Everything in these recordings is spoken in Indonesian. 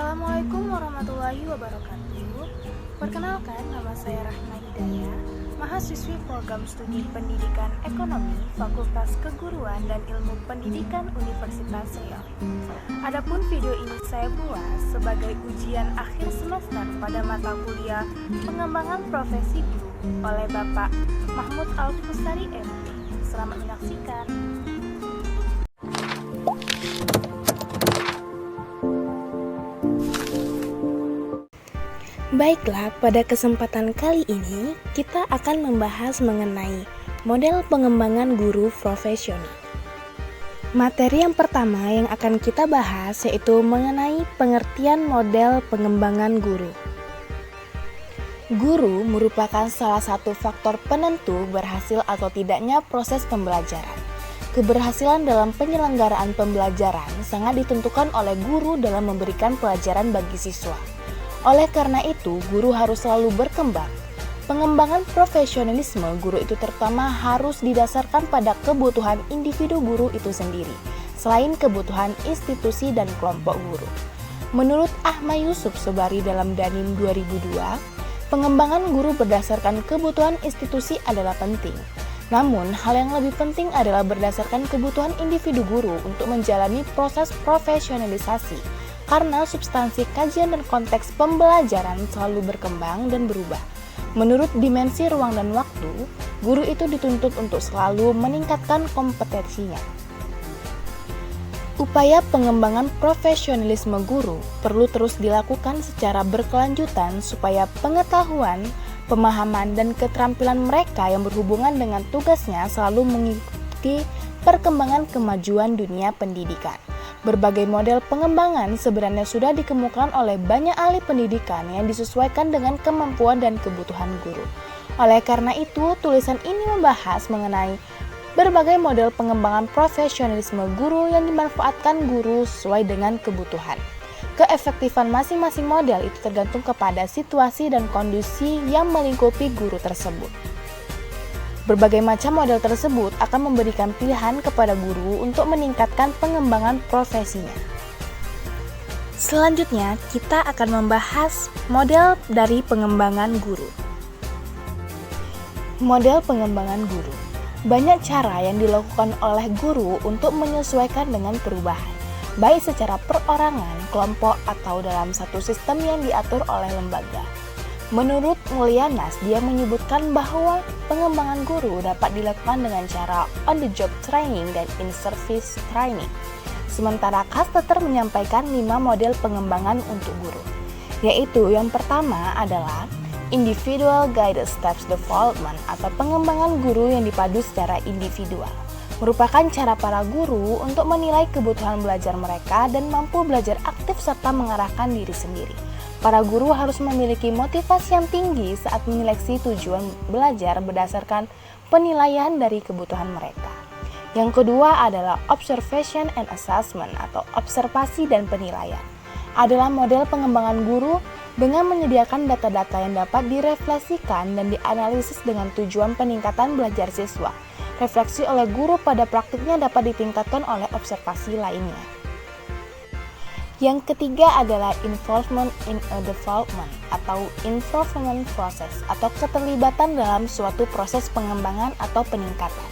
Assalamualaikum warahmatullahi wabarakatuh. Perkenalkan, nama saya Rahma Hidayah, mahasiswi program studi Pendidikan Ekonomi, Fakultas Keguruan dan Ilmu Pendidikan Universitas Riau. Adapun video ini saya buat sebagai ujian akhir semester pada mata kuliah Pengembangan Profesi Guru oleh Bapak Mahmud Al-Fustari MT. Selamat menyaksikan. Baiklah, pada kesempatan kali ini kita akan membahas mengenai model pengembangan guru profesional. Materi yang pertama yang akan kita bahas yaitu mengenai pengertian model pengembangan guru. Guru merupakan salah satu faktor penentu berhasil atau tidaknya proses pembelajaran. Keberhasilan dalam penyelenggaraan pembelajaran sangat ditentukan oleh guru dalam memberikan pelajaran bagi siswa. Oleh karena itu, guru harus selalu berkembang. Pengembangan profesionalisme guru itu terutama harus didasarkan pada kebutuhan individu guru itu sendiri, selain kebutuhan institusi dan kelompok guru. Menurut Ahmad Yusuf Sobari dalam Danim 2002, pengembangan guru berdasarkan kebutuhan institusi adalah penting. Namun, hal yang lebih penting adalah berdasarkan kebutuhan individu guru untuk menjalani proses profesionalisasi. Karena substansi kajian dan konteks pembelajaran selalu berkembang dan berubah. Menurut dimensi ruang dan waktu, guru itu dituntut untuk selalu meningkatkan kompetensinya. Upaya pengembangan profesionalisme guru perlu terus dilakukan secara berkelanjutan supaya pengetahuan, pemahaman, dan keterampilan mereka yang berhubungan dengan tugasnya selalu mengikuti perkembangan kemajuan dunia pendidikan. Berbagai model pengembangan sebenarnya sudah dikemukakan oleh banyak ahli pendidikan yang disesuaikan dengan kemampuan dan kebutuhan guru. Oleh karena itu, tulisan ini membahas mengenai berbagai model pengembangan profesionalisme guru yang dimanfaatkan guru sesuai dengan kebutuhan. Keefektifan masing-masing model itu tergantung kepada situasi dan kondisi yang melingkupi guru tersebut. Berbagai macam model tersebut akan memberikan pilihan kepada guru untuk meningkatkan pengembangan profesinya. Selanjutnya, kita akan membahas model dari pengembangan guru. Model pengembangan guru. Banyak cara yang dilakukan oleh guru untuk menyesuaikan dengan perubahan, baik secara perorangan, kelompok, atau dalam satu sistem yang diatur oleh lembaga. Menurut Mulyanas, dia menyebutkan bahwa pengembangan guru dapat dilakukan dengan cara on-the-job training dan in-service training. Sementara Casteter menyampaikan 5 model pengembangan untuk guru, yaitu yang pertama adalah individual guided steps development atau pengembangan guru yang dipadu secara individual. Merupakan cara para guru untuk menilai kebutuhan belajar mereka dan mampu belajar aktif serta mengarahkan diri sendiri. Para guru harus memiliki motivasi yang tinggi saat menyeleksi tujuan belajar berdasarkan penilaian dari kebutuhan mereka. Yang kedua adalah observation and assessment atau observasi dan penilaian. Adalah model pengembangan guru dengan menyediakan data-data yang dapat direfleksikan dan dianalisis dengan tujuan peningkatan belajar siswa. Refleksi oleh guru pada praktiknya dapat ditingkatkan oleh observasi lainnya. Yang ketiga adalah involvement in a development atau improvement process atau keterlibatan dalam suatu proses pengembangan atau peningkatan.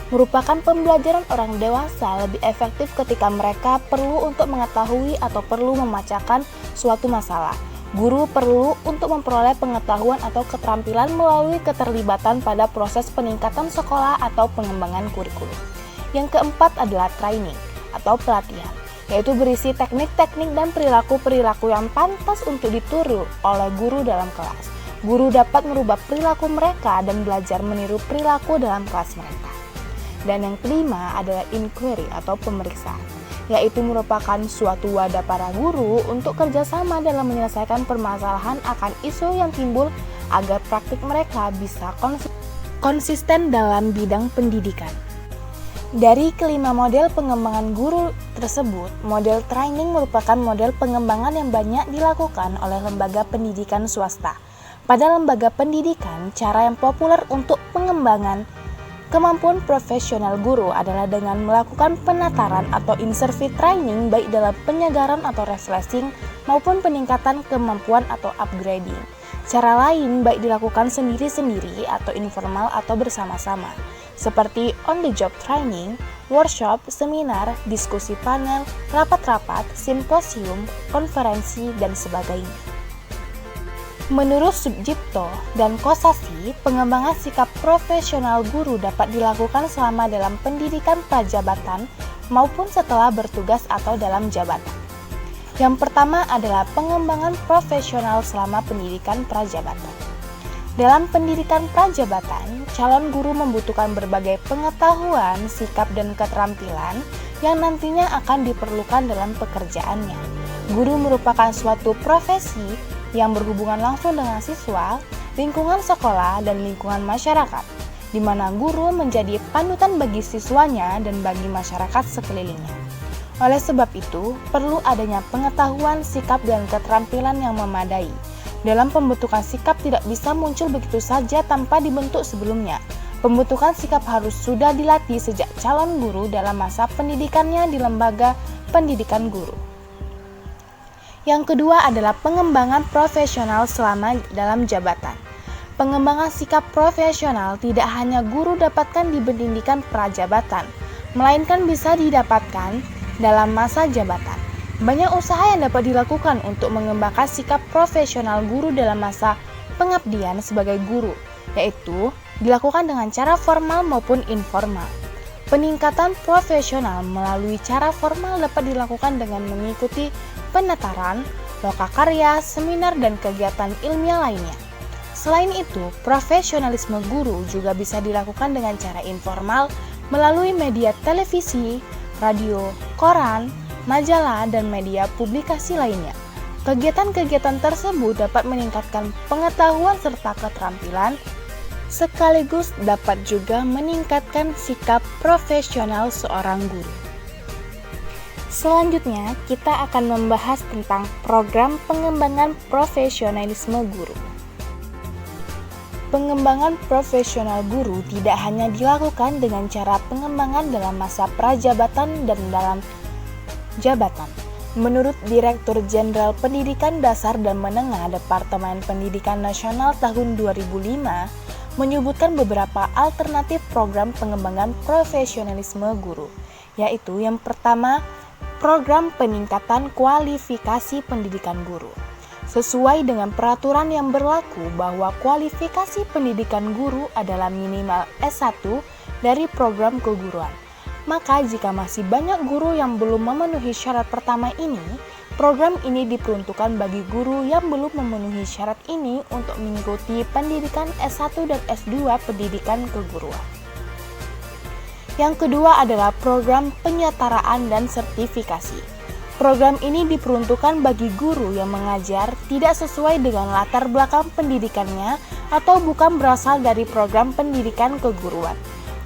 Merupakan pembelajaran orang dewasa lebih efektif ketika mereka perlu untuk mengetahui atau perlu memecahkan suatu masalah. Guru perlu untuk memperoleh pengetahuan atau keterampilan melalui keterlibatan pada proses peningkatan sekolah atau pengembangan kurikulum. Yang keempat adalah training atau pelatihan, yaitu berisi teknik-teknik dan perilaku-perilaku yang pantas untuk ditiru oleh guru dalam kelas. Guru dapat merubah perilaku mereka dan belajar meniru perilaku dalam kelas mereka. Dan yang kelima adalah inquiry atau pemeriksaan, yaitu merupakan suatu wadah para guru untuk kerjasama dalam menyelesaikan permasalahan akan isu yang timbul agar praktik mereka bisa konsisten dalam bidang pendidikan. Dari kelima model pengembangan guru tersebut, model training merupakan model pengembangan yang banyak dilakukan oleh lembaga pendidikan swasta. Pada lembaga pendidikan, cara yang populer untuk pengembangan kemampuan profesional guru adalah dengan melakukan penataran atau in-service training baik dalam penyegaran atau refreshing maupun peningkatan kemampuan atau upgrading. Cara lain baik dilakukan sendiri-sendiri atau informal atau bersama-sama, seperti on-the-job training, workshop, seminar, diskusi panel, rapat-rapat, simposium, konferensi, dan sebagainya. Menurut Subjipto dan Kosasi, pengembangan sikap profesional guru dapat dilakukan selama dalam pendidikan prajabatan maupun setelah bertugas atau dalam jabatan. Yang pertama adalah pengembangan profesional selama pendidikan prajabatan. Dalam pendidikan prajabatan, calon guru membutuhkan berbagai pengetahuan, sikap, dan keterampilan yang nantinya akan diperlukan dalam pekerjaannya. Guru merupakan suatu profesi yang berhubungan langsung dengan siswa, lingkungan sekolah, dan lingkungan masyarakat, di mana guru menjadi panutan bagi siswanya dan bagi masyarakat sekelilingnya. Oleh sebab itu, perlu adanya pengetahuan, sikap, dan keterampilan yang memadai. Dalam pembentukan sikap tidak bisa muncul begitu saja tanpa dibentuk sebelumnya. Pembentukan sikap harus sudah dilatih sejak calon guru dalam masa pendidikannya di lembaga pendidikan guru. Yang kedua adalah pengembangan profesional selama dalam jabatan. Pengembangan sikap profesional tidak hanya guru dapatkan di pendidikan prajabatan, melainkan bisa didapatkan dalam masa jabatan. Banyak usaha yang dapat dilakukan untuk mengembangkan sikap profesional guru dalam masa pengabdian sebagai guru, yaitu dilakukan dengan cara formal maupun informal. Peningkatan profesional melalui cara formal dapat dilakukan dengan mengikuti penataran, lokakarya, seminar, dan kegiatan ilmiah lainnya. Selain itu, profesionalisme guru juga bisa dilakukan dengan cara informal melalui media televisi, radio, koran, majalah, dan media publikasi lainnya. Kegiatan-kegiatan tersebut dapat meningkatkan pengetahuan serta keterampilan, sekaligus dapat juga meningkatkan sikap profesional seorang guru. Selanjutnya, kita akan membahas tentang program pengembangan profesionalisme guru. Pengembangan profesional guru tidak hanya dilakukan dengan cara pengembangan dalam masa prajabatan dan dalam jabatan. Menurut Direktur Jenderal Pendidikan Dasar dan Menengah Departemen Pendidikan Nasional tahun 2005, menyebutkan beberapa alternatif program pengembangan profesionalisme guru, yaitu yang pertama, program peningkatan kualifikasi pendidikan guru. Sesuai dengan peraturan yang berlaku bahwa kualifikasi pendidikan guru adalah minimal S1 dari program keguruan. Maka jika masih banyak guru yang belum memenuhi syarat pertama ini, program ini diperuntukkan bagi guru yang belum memenuhi syarat ini untuk mengikuti pendidikan S1 dan S2 pendidikan keguruan. Yang kedua adalah program penyetaraan dan sertifikasi. Program ini diperuntukkan bagi guru yang mengajar tidak sesuai dengan latar belakang pendidikannya atau bukan berasal dari program pendidikan keguruan.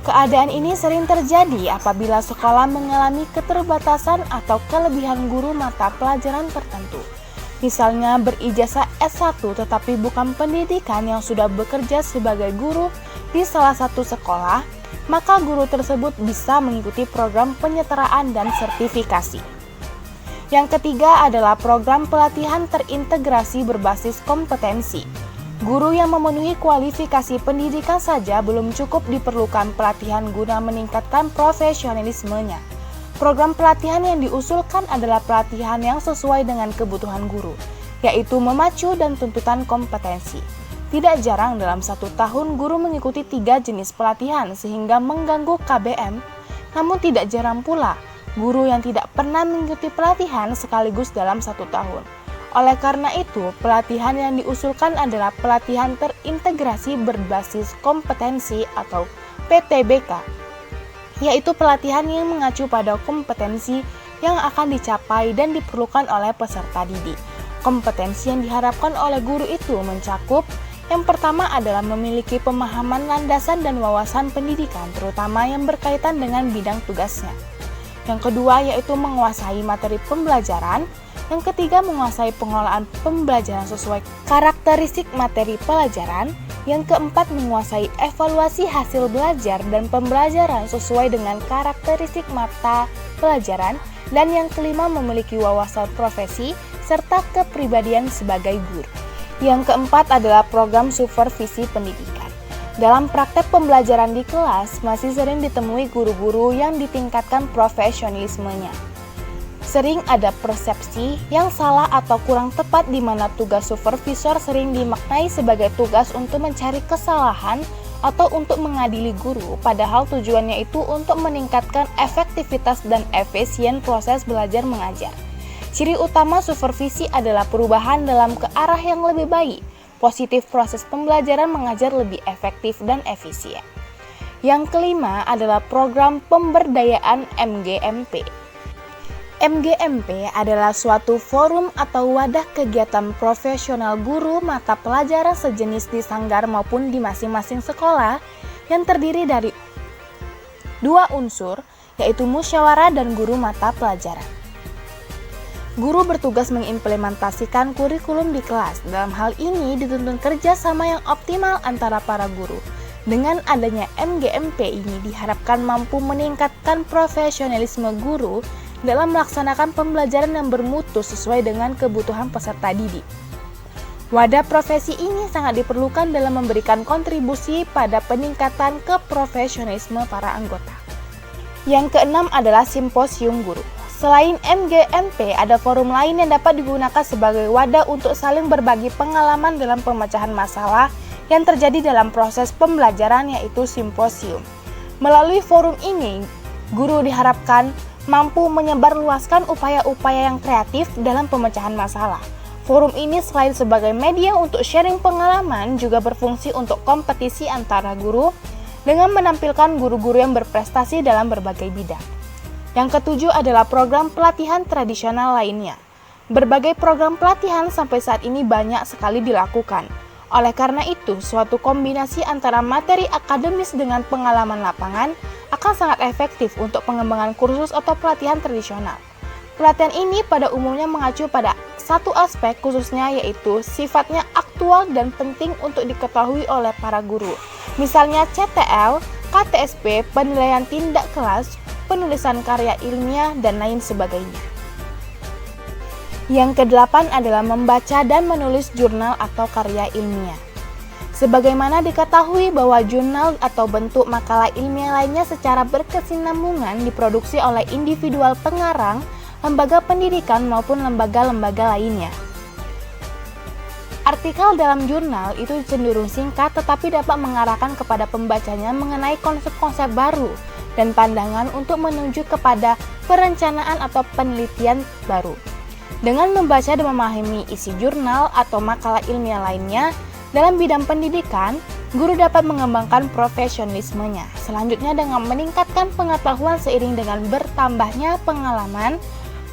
Keadaan ini sering terjadi apabila sekolah mengalami keterbatasan atau kelebihan guru mata pelajaran tertentu. Misalnya berijazah S1 tetapi bukan pendidikan yang sudah bekerja sebagai guru di salah satu sekolah, maka guru tersebut bisa mengikuti program penyetaraan dan sertifikasi. Yang ketiga adalah program pelatihan terintegrasi berbasis kompetensi. Guru yang memenuhi kualifikasi pendidikan saja belum cukup, diperlukan pelatihan guna meningkatkan profesionalismenya. Program pelatihan yang diusulkan adalah pelatihan yang sesuai dengan kebutuhan guru, yaitu memacu dan tuntutan kompetensi. Tidak jarang dalam 1 tahun guru mengikuti 3 jenis pelatihan sehingga mengganggu KBM. Namun tidak jarang pula guru yang tidak pernah mengikuti pelatihan sekaligus dalam 1 tahun. Oleh karena itu, pelatihan yang diusulkan adalah pelatihan terintegrasi berbasis kompetensi atau PTBK, yaitu pelatihan yang mengacu pada kompetensi yang akan dicapai dan diperlukan oleh peserta didik. Kompetensi yang diharapkan oleh guru itu mencakup: yang pertama adalah memiliki pemahaman landasan dan wawasan pendidikan, terutama yang berkaitan dengan bidang tugasnya. Yang kedua yaitu menguasai materi pembelajaran. Yang ketiga, menguasai pengelolaan pembelajaran sesuai karakteristik materi pelajaran. Yang keempat, menguasai evaluasi hasil belajar dan pembelajaran sesuai dengan karakteristik mata pelajaran. Dan yang kelima, memiliki wawasan profesi serta kepribadian sebagai guru. Yang keempat adalah program supervisi pendidikan. Dalam praktek pembelajaran di kelas, masih sering ditemui guru-guru yang ditingkatkan profesionalismenya. Sering ada persepsi yang salah atau kurang tepat di mana tugas supervisor sering dimaknai sebagai tugas untuk mencari kesalahan atau untuk mengadili guru, padahal tujuannya itu untuk meningkatkan efektivitas dan efisien proses belajar mengajar. Ciri utama supervisi adalah perubahan dalam ke arah yang lebih baik, positif proses pembelajaran mengajar lebih efektif dan efisien. Yang kelima adalah program pemberdayaan MGMP. MGMP adalah suatu forum atau wadah kegiatan profesional guru mata pelajaran sejenis di sanggar maupun di masing-masing sekolah yang terdiri dari dua unsur, yaitu musyawarah dan guru mata pelajaran. Guru bertugas mengimplementasikan kurikulum di kelas. Dalam hal ini dituntut kerja sama yang optimal antara para guru. Dengan adanya MGMP ini diharapkan mampu meningkatkan profesionalisme guru dalam melaksanakan pembelajaran yang bermutu sesuai dengan kebutuhan peserta didik. Wadah profesi ini sangat diperlukan dalam memberikan kontribusi pada peningkatan keprofesionalisme para anggota. Yang keenam adalah simposium guru. Selain MGMP, ada forum lain yang dapat digunakan sebagai wadah untuk saling berbagi pengalaman dalam pemecahan masalah yang terjadi dalam proses pembelajaran, yaitu simposium. Melalui forum ini, guru diharapkan mampu menyebarluaskan upaya-upaya yang kreatif dalam pemecahan masalah. Forum ini selain sebagai media untuk sharing pengalaman, juga berfungsi untuk kompetisi antara guru dengan menampilkan guru-guru yang berprestasi dalam berbagai bidang. Yang ketujuh adalah program pelatihan tradisional lainnya. Berbagai program pelatihan sampai saat ini banyak sekali dilakukan. Oleh karena itu, suatu kombinasi antara materi akademis dengan pengalaman lapangan akan sangat efektif untuk pengembangan kursus atau pelatihan tradisional. Pelatihan ini pada umumnya mengacu pada satu aspek khususnya, yaitu sifatnya aktual dan penting untuk diketahui oleh para guru. Misalnya CTL, KTSP, penilaian tindak kelas, penulisan karya ilmiah, dan lain sebagainya. Yang kedelapan adalah membaca dan menulis jurnal atau karya ilmiah. Sebagaimana diketahui bahwa jurnal atau bentuk makalah ilmiah lainnya secara berkesinambungan diproduksi oleh individual pengarang, lembaga pendidikan maupun lembaga-lembaga lainnya. Artikel dalam jurnal itu cenderung singkat tetapi dapat mengarahkan kepada pembacanya mengenai konsep-konsep baru dan pandangan untuk menuju kepada perencanaan atau penelitian baru. Dengan membaca dan memahami isi jurnal atau makalah ilmiah lainnya dalam bidang pendidikan, guru dapat mengembangkan profesionalismenya. Selanjutnya, dengan meningkatkan pengetahuan seiring dengan bertambahnya pengalaman,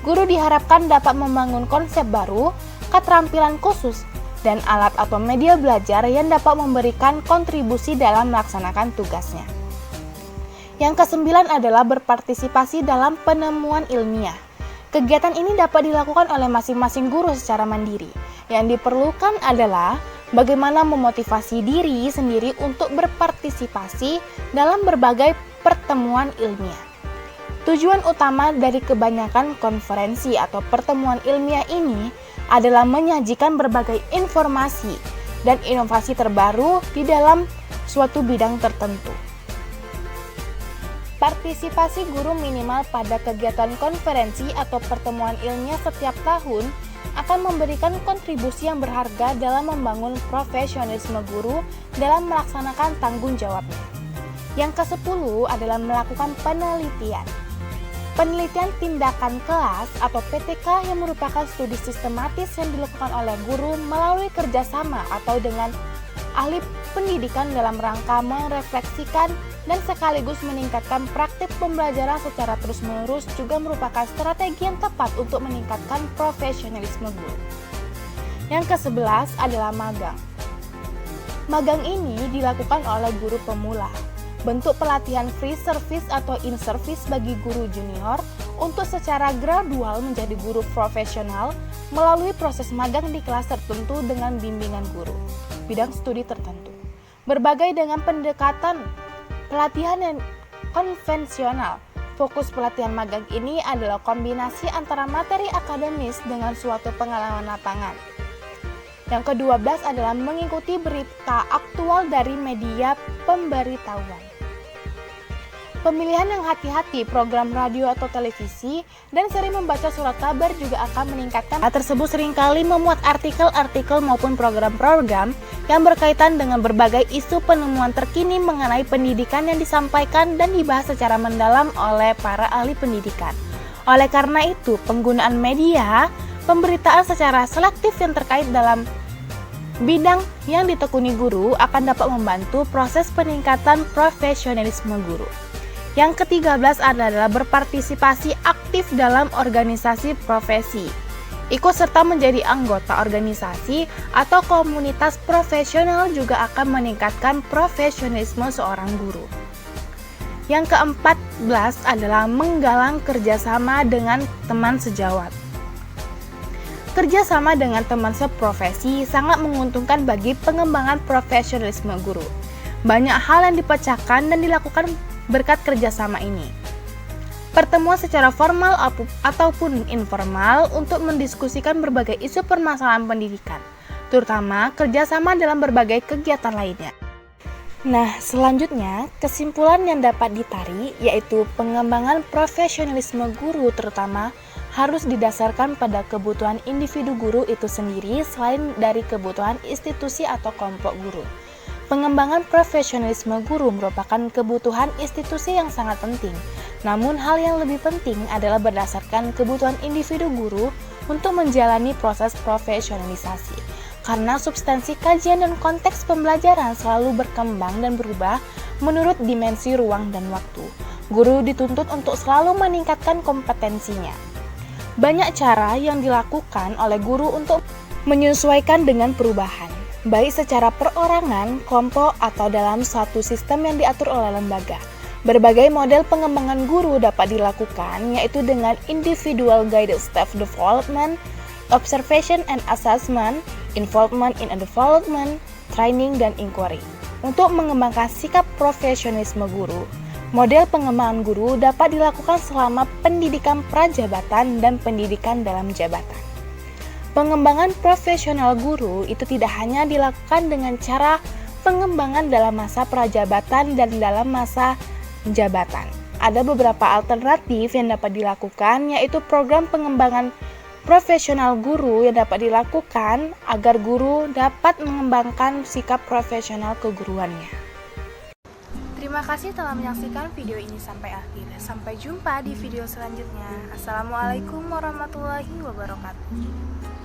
guru diharapkan dapat membangun konsep baru, keterampilan khusus, dan alat atau media belajar yang dapat memberikan kontribusi dalam melaksanakan tugasnya. Yang kesembilan adalah berpartisipasi dalam penemuan ilmiah. Kegiatan ini dapat dilakukan oleh masing-masing guru secara mandiri. Yang diperlukan adalah bagaimana memotivasi diri sendiri untuk berpartisipasi dalam berbagai pertemuan ilmiah. Tujuan utama dari kebanyakan konferensi atau pertemuan ilmiah ini adalah menyajikan berbagai informasi dan inovasi terbaru di dalam suatu bidang tertentu. Partisipasi guru minimal pada kegiatan konferensi atau pertemuan ilmiah setiap tahun akan memberikan kontribusi yang berharga dalam membangun profesionalisme guru dalam melaksanakan tanggung jawabnya. Yang ke-10 adalah melakukan penelitian. Penelitian tindakan kelas atau PTK yang merupakan studi sistematis yang dilakukan oleh guru melalui kerjasama atau dengan ahli pendidikan dalam rangka merefleksikan dan sekaligus meningkatkan praktik pembelajaran secara terus-menerus juga merupakan strategi yang tepat untuk meningkatkan profesionalisme guru. Yang ke-11 adalah magang. Magang ini dilakukan oleh guru pemula. Bentuk pelatihan free service atau in-service bagi guru junior untuk secara gradual menjadi guru profesional melalui proses magang di kelas tertentu dengan bimbingan guru, bidang studi tertentu. Berbagai dengan pendekatan pelatihan yang konvensional, Fokus pelatihan magang ini adalah kombinasi antara materi akademis dengan suatu pengalaman lapangan. Yang ke-12 adalah mengikuti berita aktual dari media pemberitahuan. Pemilihan yang hati-hati program radio atau televisi dan sering membaca surat kabar juga akan meningkatkan. Hal tersebut seringkali memuat artikel-artikel maupun program-program yang berkaitan dengan berbagai isu penemuan terkini mengenai pendidikan yang disampaikan dan dibahas secara mendalam oleh para ahli pendidikan. Oleh karena itu, penggunaan media pemberitaan secara selektif yang terkait dalam bidang yang ditekuni guru akan dapat membantu proses peningkatan profesionalisme guru. Yang ke-13 adalah berpartisipasi aktif dalam organisasi profesi. Ikut serta menjadi anggota organisasi atau komunitas profesional juga akan meningkatkan profesionalisme seorang guru. Yang ke-14 adalah menggalang kerjasama dengan teman sejawat. Kerjasama dengan teman seprofesi sangat menguntungkan bagi pengembangan profesionalisme guru. Banyak hal yang dipecahkan dan dilakukan berkat kerjasama ini. Pertemuan secara formal ataupun informal untuk mendiskusikan berbagai isu permasalahan pendidikan, terutama kerjasama dalam berbagai kegiatan lainnya. Nah, selanjutnya kesimpulan yang dapat ditarik yaitu pengembangan profesionalisme guru terutama harus didasarkan pada kebutuhan individu guru itu sendiri selain dari kebutuhan institusi atau kelompok guru. Pengembangan profesionalisme guru merupakan kebutuhan institusi yang sangat penting. Namun hal yang lebih penting adalah berdasarkan kebutuhan individu guru untuk menjalani proses profesionalisasi. Karena substansi kajian dan konteks pembelajaran selalu berkembang dan berubah menurut dimensi ruang dan waktu. Guru dituntut untuk selalu meningkatkan kompetensinya. Banyak cara yang dilakukan oleh guru untuk menyesuaikan dengan perubahan, baik secara perorangan, kelompok, atau dalam suatu sistem yang diatur oleh lembaga. Berbagai model pengembangan guru dapat dilakukan, yaitu dengan individual guided staff development, observation and assessment, involvement in a development, training, dan inquiry. Untuk mengembangkan sikap profesionalisme guru, model pengembangan guru dapat dilakukan selama pendidikan prajabatan dan pendidikan dalam jabatan. Pengembangan profesional guru itu tidak hanya dilakukan dengan cara pengembangan dalam masa prajabatan dan dalam masa jabatan. Ada beberapa alternatif yang dapat dilakukan, yaitu program pengembangan profesional guru yang dapat dilakukan agar guru dapat mengembangkan sikap profesional keguruannya. Terima kasih telah menyaksikan video ini sampai akhir. Sampai jumpa di video selanjutnya. Assalamualaikum warahmatullahi wabarakatuh.